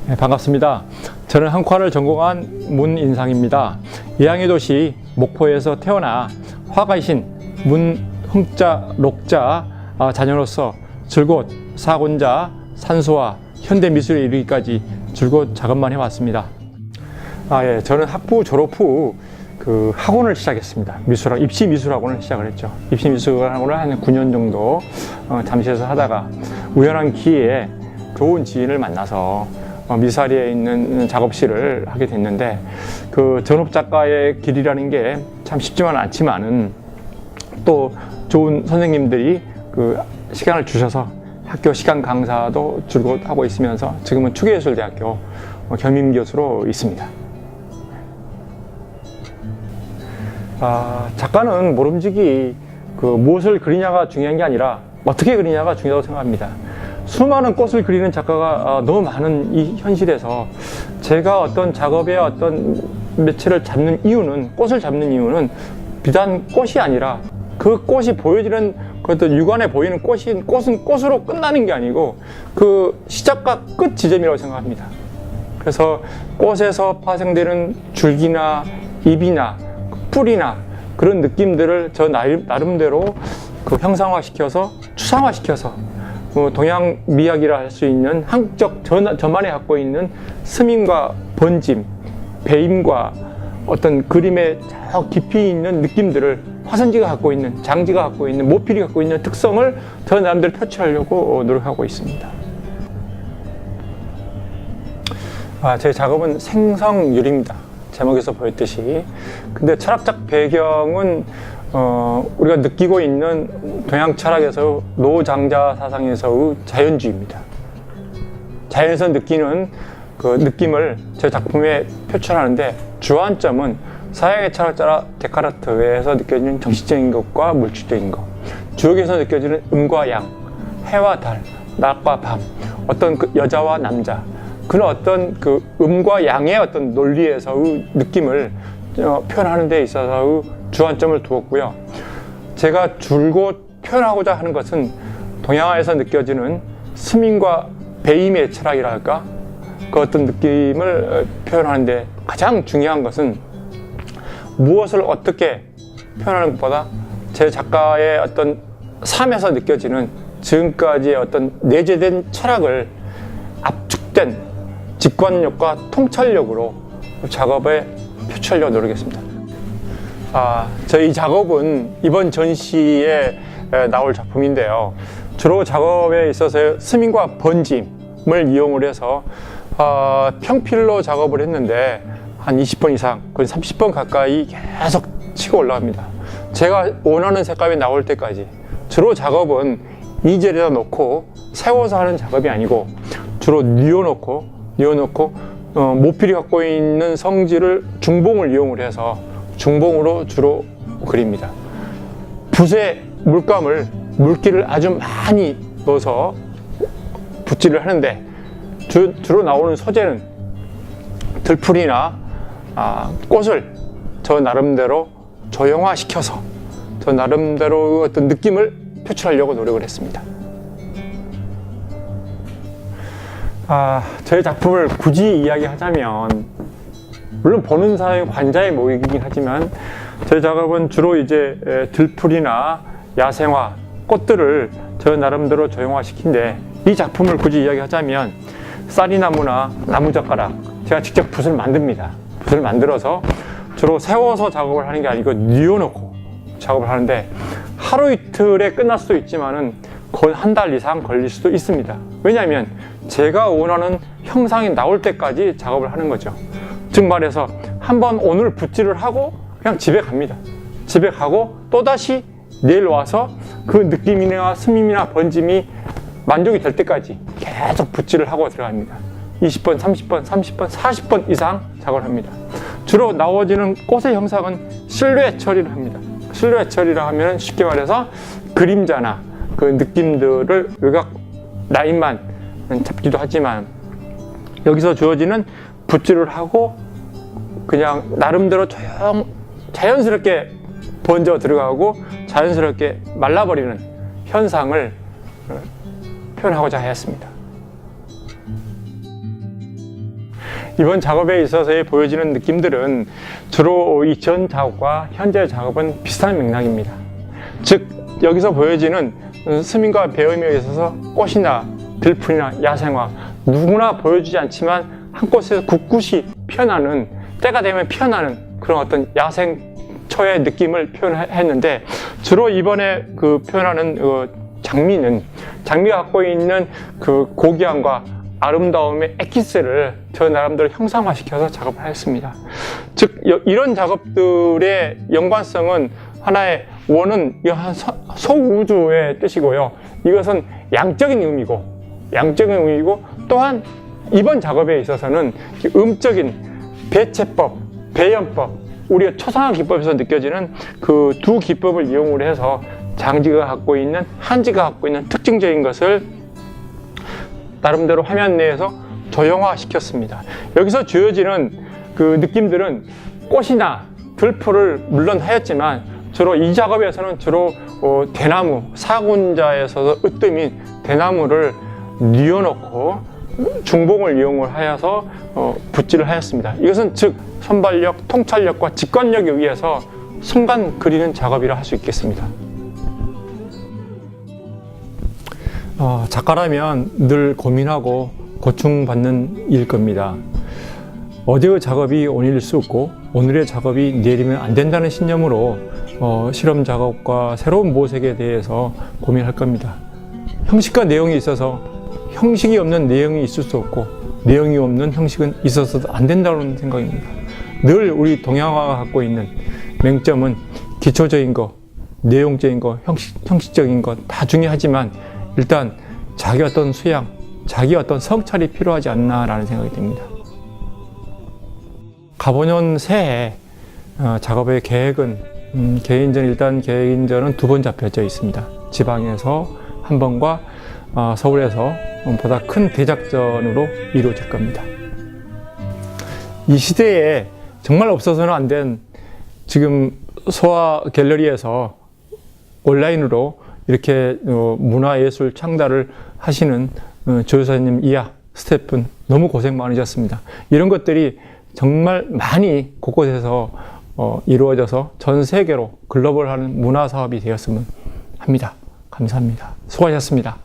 네, 반갑습니다. 저는 한과를 전공한 문인상입니다. 이항의 도시 목포에서 태어나 화가이신 문흥자, 록자 자녀로서 줄곧 사곤자, 산소와 현대미술에 이르기까지 줄곧 작업만 해왔습니다. 예, 저는 학부 졸업 후 그 학원을 시작했습니다. 입시 미술학원을 시작을 했죠. 입시 미술학원을 한 9년 정도 잠시해서 하다가 우연한 기회에 좋은 지인을 만나서 미사리에 있는 작업실을 하게 됐는데, 그 전업 작가의 길이라는 게 참 쉽지만 않지만은 또 좋은 선생님들이 그 시간을 주셔서 학교 시간 강사도 줄곧 하고 있으면서 지금은 추계예술대학교 겸임교수로 있습니다. 작가는 모름지기 무엇을 그리냐가 중요한 게 아니라 어떻게 그리냐가 중요하다고 생각합니다. 수많은 꽃을 그리는 작가가 너무 많은 이 현실에서 제가 어떤 작업의 어떤 매체를 잡는 이유는, 꽃을 잡는 이유는 비단 꽃이 아니라 그 꽃이 보여지는 그 어떤 육안에 보이는 꽃은 꽃으로 끝나는 게 아니고 그 시작과 끝 지점이라고 생각합니다. 그래서 꽃에서 파생되는 줄기나 잎이나 뿌리나 그런 느낌들을 저 나름대로 그 형상화시켜서 추상화시켜서 동양 미학이라 할 수 있는 한국적 저만이 갖고 있는 스밈과 번짐, 배임과 어떤 그림의 저 깊이 있는 느낌들을 화선지가 갖고 있는, 장지가 갖고 있는, 모필이 갖고 있는 특성을 저 나름대로 표출하려고 노력하고 있습니다. 제 작업은 생성유리입니다. 제목에서 보였듯이. 근데 철학적 배경은 우리가 느끼고 있는 동양 철학에서 노장자 사상에서의 자연주의입니다. 자연에서 느끼는 그 느낌을 제 작품에 표출하는데, 주안점은 서양의 철학자 데카르트에서 느껴지는 정신적인 것과 물질적인 것, 주역에서 느껴지는 음과 양, 해와 달, 낮과 밤, 어떤 그 여자와 남자, 그런 어떤 그 음과 양의 어떤 논리에서의 느낌을 표현하는 데 있어서의 주안점을 두었고요. 제가 줄곧 표현하고자 하는 것은 동양화에서 느껴지는 스민과 배임의 철학이라 할까? 그 어떤 느낌을 표현하는데 가장 중요한 것은 무엇을 어떻게 표현하는 것보다 제 작가의 어떤 삶에서 느껴지는 지금까지의 어떤 내재된 철학을 압축된 직관력과 통찰력으로 작업에 표출하려고 노력했습니다. 저희 작업은 이번 전시에 나올 작품인데요. 주로 작업에 있어서 스민과 번짐을 이용을 해서 평필로 작업을 했는데 한 20번 이상, 거의 30번 가까이 계속 치고 올라갑니다. 제가 원하는 색감이 나올 때까지. 주로 작업은 이젤에다 놓고 세워서 하는 작업이 아니고 주로 뉘어놓고 모필이 갖고 있는 성질을 중봉을 이용을 해서 중봉으로 주로 그립니다. 붓에 물기를 아주 많이 넣어서 붓질을 하는데 주로 나오는 소재는 들풀이나 꽃을 저 나름대로 조형화시켜서 저 나름대로 어떤 느낌을 표출하려고 노력을 했습니다. 저희 작품을 굳이 이야기하자면, 물론 보는 사람의 관자의 모이긴 하지만 저희 작업은 주로 이제 들풀이나 야생화, 꽃들을 저 나름대로 조형화시킨데, 이 작품을 굳이 이야기하자면 쌀이나무나 나무젓가락, 제가 직접 붓을 만듭니다. 붓을 만들어서 주로 세워서 작업을 하는 게 아니고 뉘어놓고 작업을 하는데, 하루 이틀에 끝날 수도 있지만은 거의 한 달 이상 걸릴 수도 있습니다. 왜냐하면 제가 원하는 형상이 나올 때까지 작업을 하는 거죠. 즉 말해서 한번 오늘 붓질을 하고 그냥 집에 갑니다. 집에 가고 또다시 내일 와서 그 느낌이나 스밈이나 번짐이 만족이 될 때까지 계속 붓질을 하고 들어갑니다. 20번, 30번, 30번, 40번 이상 작업을 합니다. 주로 나오지는 꽃의 형상은 실루엣 처리를 합니다. 실루엣 처리를 하면 쉽게 말해서 그림자나 그 느낌들을 외곽 라인만 잡기도 하지만, 여기서 주어지는 붓질을 하고 그냥 나름대로 자연스럽게 번져 들어가고 자연스럽게 말라버리는 현상을 표현하고자 하였습니다. 이번 작업에 있어서 보여지는 느낌들은 주로 이 전 작업과 현재 작업은 비슷한 맥락입니다. 즉 여기서 보여지는 스님과 배움에 있어서 꽃이나 들풀이나 야생화 누구나 보여주지 않지만 한 곳에서 굳굳이 피어나는, 때가 되면 피어나는 그런 어떤 야생초의 느낌을 표현했는데, 주로 이번에 그 표현하는 장미는 장미가 갖고 있는 그 고귀함과 아름다움의 엑기스를 저 나름대로 형상화시켜서 작업을 했습니다. 즉 이런 작업들의 연관성은 하나의 원은 소우주의 뜻이고요. 이것은 양적인 의미고 또한 이번 작업에 있어서는 음적인 배채법, 배연법, 우리가 초상화 기법에서 느껴지는 그 두 기법을 이용을 해서 장지가 갖고 있는, 한지가 갖고 있는 특징적인 것을 나름대로 화면 내에서 조형화시켰습니다. 여기서 주어지는 그 느낌들은 꽃이나 들풀을 물론 하였지만 주로 이 작업에서는 주로 대나무, 사군자에서 으뜸인 대나무를 뉘어놓고 중봉을 이용을 하여서 붓질을 하였습니다. 이것은 즉 선발력, 통찰력과 직관력에 의해서 순간 그리는 작업이라 할 수 있겠습니다. 작가라면 늘 고민하고 고충받는 일 겁니다. 어제의 작업이 오늘일 수 없고 오늘의 작업이 내일이면 안 된다는 신념으로 실험 작업과 새로운 모색에 대해서 고민할 겁니다. 형식과 내용이 있어서 형식이 없는 내용이 있을 수 없고 내용이 없는 형식은 있어서도 안 된다는 생각입니다. 늘 우리 동양화가 갖고 있는 맹점은 기초적인 거, 내용적인 거, 형식적인 거 다 중요하지만 일단 자기 어떤 수양, 자기 어떤 성찰이 필요하지 않나라는 생각이 듭니다. 가보년 새해 작업의 계획은 개인전 계획인전은 2번 잡혀져 있습니다. 지방에서 한 번과 서울에서 보다 큰 대작전으로 이루어질 겁니다. 이 시대에 정말 없어서는 안 된 지금 소아 갤러리에서 온라인으로 이렇게 문화예술 창달을 하시는 조교사님 이하 스태프분 너무 고생 많으셨습니다. 이런 것들이 정말 많이 곳곳에서 이루어져서 전 세계로 글로벌하는 문화 사업이 되었으면 합니다. 감사합니다. 수고하셨습니다.